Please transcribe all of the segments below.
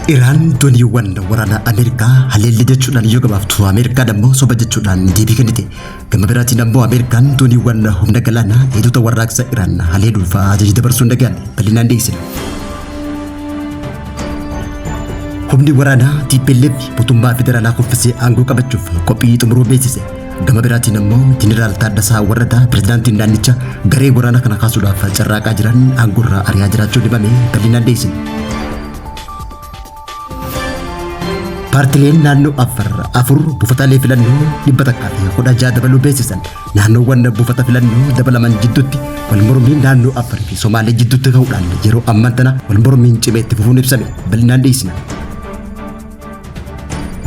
Iran dooniiwwan waraana Ameerikaa haleelli jechuudhaan yoo gabaaftu Ameerikaan ammoo soba jechuudhaan deebii kennite. Gama biraatiin ammoo Ameerikaan dooniiwwan humna galaanaa eegdota warraaqsa Iraan haleeluuf ajaja dabarsuun dhaga'an bal'inaan dhiyeessina. Humni waraanaa TPLF mootummaa federaalaa kuffisee aangoo qabachuuf qophii xumuruu beeksise. Gama biraatiin ammoo Jeneraal Taaddasaa Warradaa pirezidaantiin naannicha garee waraana kana kaasuudhaaf carraaqaa jiran aangoorraa ari'aa jiraachuu dhibame bal'inaan dhiyeessina. Paartileen naannoo afur buufataalee filannoo 116 dabaluu beeksisan. Naannoowwan buufata filannoo dabalaman jidduutti wal mormiin naannoo Affaar fi Somaalee jidduutti ka'uudhaan yeroo ammaa tana wal mormiin cimee itti fufuun ibsame bal'inaan dhiyeessina.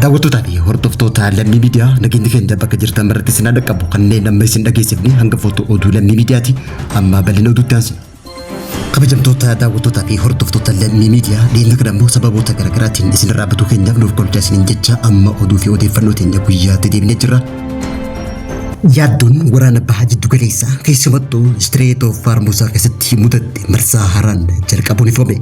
Daawwattootaa fi hordoftoota Lammii Miidiyaa nageenyi keenya bakka jirtan maratti isin dhaqqabu kanneen amma isin dhageessifne hanga footoo oduu Lammii Miidiyaati amma bal'ina oduutti aansina. Kabajamtoota daawwattootaa fi hordoftoota Lammii Miidiyaa dhiyeenya kana immoo sababoota garaagaraatiin isin irraa batuu keenyaaf nuuf golchaa isiniin jecha amma oduu fi odeeffannoo teenya guyyaatti deebinee jirra. Yaaddoon waraana bahaa jiddu galeessaa keessumattuu Strait of Hormuz keessatti mudatte marsaa haaraan jalqabuun ifame.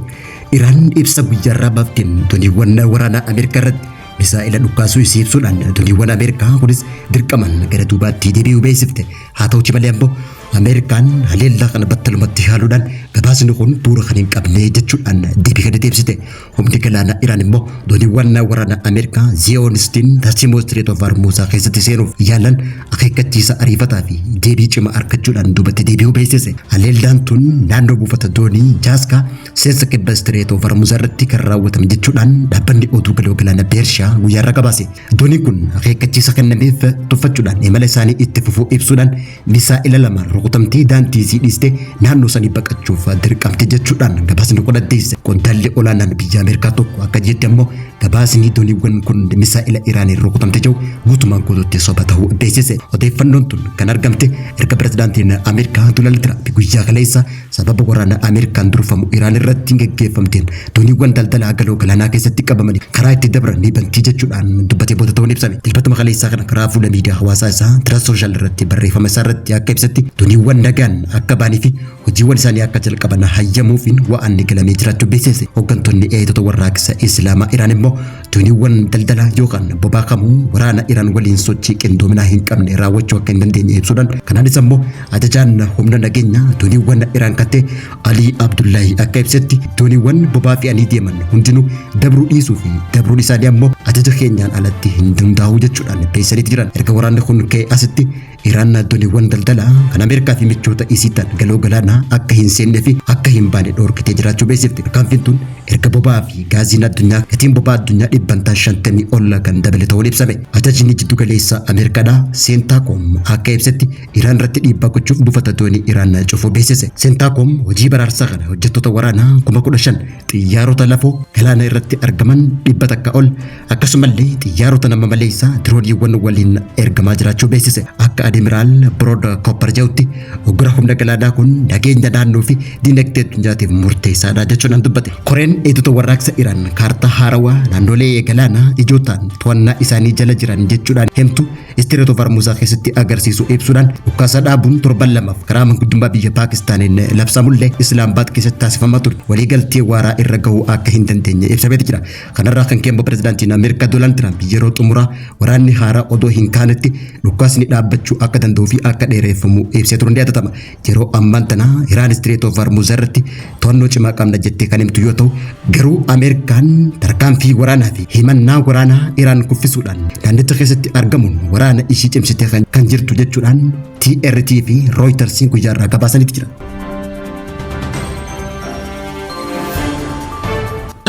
Iraan ibsa guyyaarraa baafteen dooniiwwan waraanaa Ameerikaa irratti misaa'ila dhukkaasuu isii ibsuudhaan dooniiwwan Ameerikaa kunis dirqaman gara duubaatti deebi'uu beeksifte. Haa ta'uutii malee ammoo Ameerikaan haleellaa kana battalumatti haaluudhaan gabaasni kun bu'uura kan hin qabne jechuudhaan deebii kana deebisite. Humni galaanaa Iraan immoo dooniiwwan waraanaa Ameerikaa Zionistiin tarsiimoo Strait of Hormuz keessatti seenuuf yaalan akeekkachiisa ariifataa fi deebii cimaa argachuudhaan duubatti deebi'uu beeksise. Haleellaan tun naannoo buufata doonii Jaaska seensa kibba Strait of Hormuz irratti kan raawwatame jechuudhaan dhaabbanni oduu galoo galaana Beershaa guyyaarra gabaase. Dooniin kun akeekkachiisa kennameef tuffachuudhaan imala isaanii itti fufuu ibsuudhaan misaa'ila lama rukutamtii daantii isii dhiiste naannoo sanii baqachuuf dirqamte jechuudhaan gabaasni kun addeesse. Qondaalli olaanaan biyya Ameerikaa tokko akka jetti ammoo gabaasni dooniiwwan kun misaa'ila Iraaniin rukutamte jiru guutumaan guutuutti soba ta'uu beeksise. Odeeffannoon tun kan argamte erga pirezidaantiin Ameerikaa Doonaald Tiraamp guyyaa kaleessa sababa waraana Ameerikaan durfamu Iraan irratti gaggeeffamteen dooniiwwan daldalaa galoo galaanaa keessatti qabamanii karaa itti dabran ni bantii jechuudhaan dubbatee booda ta'uun ibsame. Dilbata kaleessaa kana karaa fuula miidiyaa hawaasaa isaa Tiraast Sooshaal irratti barreeffama isaa irratti akka ibsetti dooniiwwan nagaan akka ba'anii fi hojiiwwan isaanii akka jalqaban hayyamuufiin wa'anni galamee jiraachuu beeksise. Hooggantoonni eegdota warraaqsa Islaamaa Iraan immoo dooniiwwan daldalaa yookaan bobaa kamuu waraana Iraan waliin sochii qindoominaa hin qabne raawwachuu akka hin dandeenye ibsuudhaan kanaanis ammoo ajajaan humna nageenyaa dooniiwwan Iraan kattee Alii Abdullaahi akka ibsetti dooniiwwan bobaa fe'anii deeman hundinuu dabruu dhiisuu fi dabruun isaanii ammoo ajaja keenyaan alatti hin hundaa'u jechuudhaan beeksisaniiti jiran. Erga waraanni kun ka'e asitti Iraan dooniiwwan daldalaa kan Ameerikaa fi michoota isii ta'an galoo galaanaa akka hin seennee fi akka hin baane dhoorkitee jiraachuu beeksifte. Tarkaanfiin tun erga bobaa fi gaaziin addunyaa gatiin bobaa addunyaa 50 ol kan dabale ta'uun ibsame. Ajajni jiddu galeessa Ameerikaadhaa Seentaakoom akka ibsetti Iraan irratti dhiibbaa gochuuf buufata doonii Iraan cufuu beeksise. Seentaakoom hojii baraarsaa kana hojjettoota waraanaa 15,000 xiyyaarota lafoo galaana irratti argaman 100 ol akkasumallee xiyyaarota nama maleessaa dirooniiwwan waliin ergamaa jiraachuu beeksise. Akka Admiraal Brood Koppar jedhutti hoggara humna galaanaa kun nageenya naannoo fi dinagdee addunyaatiif murteessaadha jechuudhaan dubbate. Koreen eegdota warraaqsa Iraan kaartaa haarawaa naannolee galaanaa ijootaan to'annaa isaanii jala jiran jechuudhaan himtu Strait of Hormuz keessatti agarsiisu ibsuudhaan dhukaasa dhaabuun torban lamaaf karaa manguddummaa biyya Paakistaaniin labsamullee Islaamabaad keessatti taasifamaa ture waliigaltee waaraa irra gahuu akka hin dandeenye ibsameeti jira. Kanarraa kan ka'e pirezidaantiin Ameerikaa Doonaald Tiraamp yeroo xumuraa waraanni haaraa odoo hin kaanetti dhukaasni dhaabbachuu akka danda'uu fi akka dheereffamu ibsee turuun yaadatama. Yeroo ammaan tana Iraan Strait of Hormuz irratti to'annoo cimaa qabna jettee kan himtu yoo ta'u garuu Ameerikaan tarkaanfii waraanaa fi himannaa waraanaa Iraan kuffisuudhaan naannicha keessatti argamuun waraana ishii cimsitee kan jirtu jechuudhaan TRT fi Reuters guyyaarraa gabaasaniiti jira.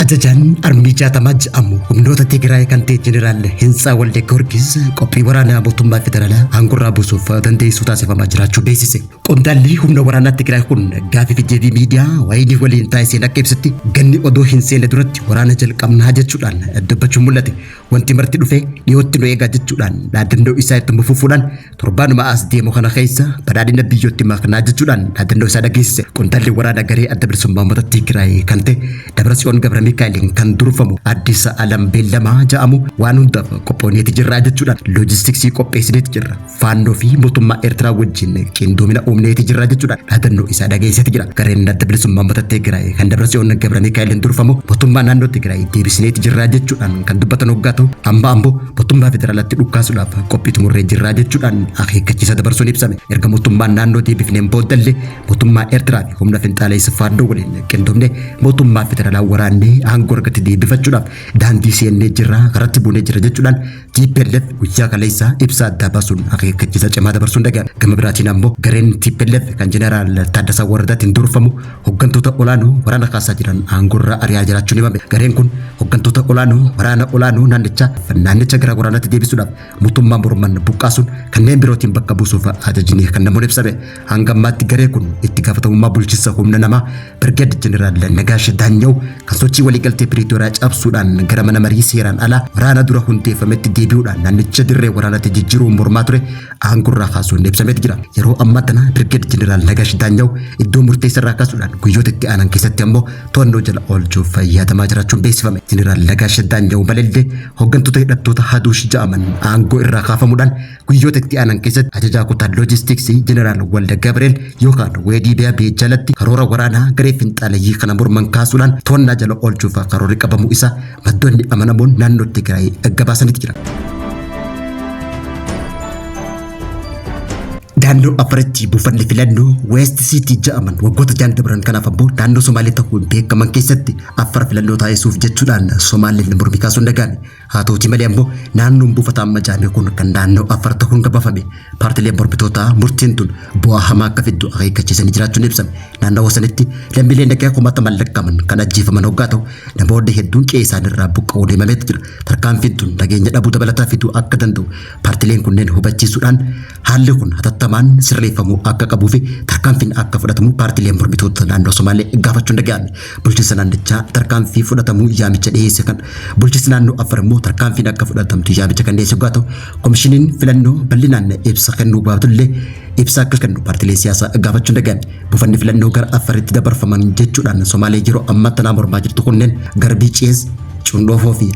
Ajajaan armii 60 humnoota Tigraay kan ta'e Jeneraal Hintsaa Walde Giyoorgis qophii waraanaa mootummaa federaalaa aangorraa buusuuf dandeessuu taasifamaa jiraachuu beeksise. Qondaalli humna waraanaa Tigraay kun gaafii fi deebii miidiyaa waayinii waliin taasiseen akka ibsetti ganni odoo hin seenne duratti waraana jalqabnaa jechuudhaan dubbachuun mul'ate. Wanti marti dhufe dhiyootti nu eegaa jechuudhaan dhaadannoo isaa itti fufuudhaan torbaanuma as deemu kana keessa badhaadhina biyyootti maknaa jechuudhaan dhaadannoo isaa dhageessise. Qondaalli waraanaa garee adda bilisummaa uummata Tigraay kan ta'e Dabratsiyoon Gabra Miikaa'eliin kan durfamu Addis Alam Beellamaa jedhamu waan hundaaf qophooneeti jirra jechuudha. Loojistiksii qopheessineeti jirra. Faannoo fi mootummaa Eertiraa wajjin qindoomina uumneeti jirra jechuudha. Dhaadannoo isaa dhageesseeti jira. Gareen adda bilisummaa uummata Tigraay kan Dabratsiyoon Gabra Miikaa'eliin durfamu mootummaa naannoo Tigraay deebisineeti jirra jechuudhaan kan dubbatan hoggaa ta'u amma ammoo mootummaa federaalaatti dhukkaasuudhaaf qophii xumurree jirra jechuudhaan akeekkachiisa dabarsuun ibsame. Erga mootummaan naannoo deebifneen booddallee mootummaa Eertiraa fi humna finxaaleessa faannoo waliin qindoomne mootummaa federaalaa waraannee aangoo argatti deebifachuudhaaf daandii seennee jirra karatti buunee jira jechuudhaan TPLF guyyaa kaleessaa ibsa addaa baasuun akeekkachiisa cimaa dabarsuun dhaga'ame. Gama biraatiin ammoo gareen TPLF kan jeneraal Taaddasaa Wardaatiin durfamu hooggantoota olaanoo waraana kaasaa jiran aangorraa ari'aa jiraachuun himame. Gareen kun hooggantoota olaanoo naannicha gara waraanaatti deebisuudhaaf mootummaa morman buqqaasuun kanneen birootiin bakka buusuuf ajajni kan namoonni ibsame. Hanga ammaatti garee kun itti gaafatamummaa bulchiinsa humna namaa Birgeed Jeneraal Nagaash Daanyaw kan sochii waliigaltee Piriitooriyaa cabsuudhaan gara mana marii seeraan alaa waraana dura hundeeffametti deebi'uudhaan naannicha dirree waraanaatti jijjiiruun mormaa ture aangorraa kaasuun ibsameeti jira. Yeroo ammaa tana Birgeed Jeneraal Nagaash Daanyaw iddoo murteessarraa kaasuudhaan guyyoota itti aanan keessatti ammoo to'annoo jala oolchuuf yaadamaa jiraachuun beeksifame. Jeneraal Nagaash Daanyaw malallee hooggantoota hidhattoota Haduush jedhaman aangoo irraa kaafamuudhaan guyyoota itti aanan keessatti ajajaa kutaa loojistiksii Jeneraal Walda Gabriel yookaan Weedii Biyyaa jalatti karoora waraanaa garee finxaaleyyii kana morman kaasuudhaan to'annaa jala oolchuuf karoorri qabamuu isaa maddoonni amanamoon naannoo Tigraay gabaasanitti jira. Naannoo Afuritti buufanni filannoo West City jedhaman waggoota jaan dabran kanaaf ammoo naannoo Somaalee ta'uun beekaman keessatti Afar filannoo taasisuuf jechuudhaan Somaaleen mormii kaasuun dhaga'ame. Haa ta'uutii malee ammoo naannoon buufata amma jaame kun kan naannoo Afar ta'uun gabaafame. Paartileen mormitootaa murtiin tun bu'aa hamaa akka fiddu akeekkachiisanii jiraachuun ibsame. Naannoo sanitti lammiileen nagaa kumaataman lakkaa'aman kan ajjeefaman hoggaa ta'u namoonni hedduun qe'ee isaaniirraa buqqa'uu deemameeti jira. Tarkaanfiin tun nageenya dhabuu dabalataa fiduu akka danda'u paartileen kunneen hubachiisuudhaan haalli kun hatattamaan sirreeffamuu akka qabuu fi tarkaanfiin akka fudhatamu paartileen mormitoota naannoo Somaalee gaafachuun dhaga'ame. Bulchiinsa naannichaa tarkaanfii fudhatamuu yaamicha dhiyeesse kan bulchiinsi naannoo Afar immoo tarkaanfiin akka fudhatamtu yaamicha kan dhiyeesse hoggaa ta'u komishiniin filannoo bal'inaan ibsa kennuu baatullee ibsa akka kennu paartilee siyaasaa gaafachuun dhaga'ame. Buufanni filannoo gara Afaritti dabarfaman jechuudhaan Somaalee yeroo ammaa tanaa mormaa jirtu kunneen Garbii Cees, Cundoofoo fi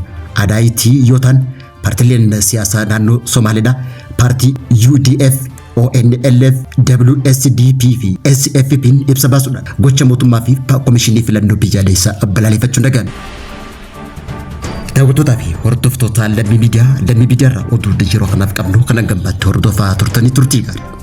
Adaayitii yoo ta'an paartileen siyaasaa naannoo Somaaleedha. Paartii UDF, ONLF, WSDP fi SFP'n ibsa baasuudhaan gocha mootummaa fi komishinii filannoo biyyaalessaa balaaleffachuun dhaga'ame. Daawwattootaa fi hordoftoota Lammii Miidiyaa irraa oduu yeroo kanaaf qabnu kan gammachuun hordofaa turtanii turtii gaarii.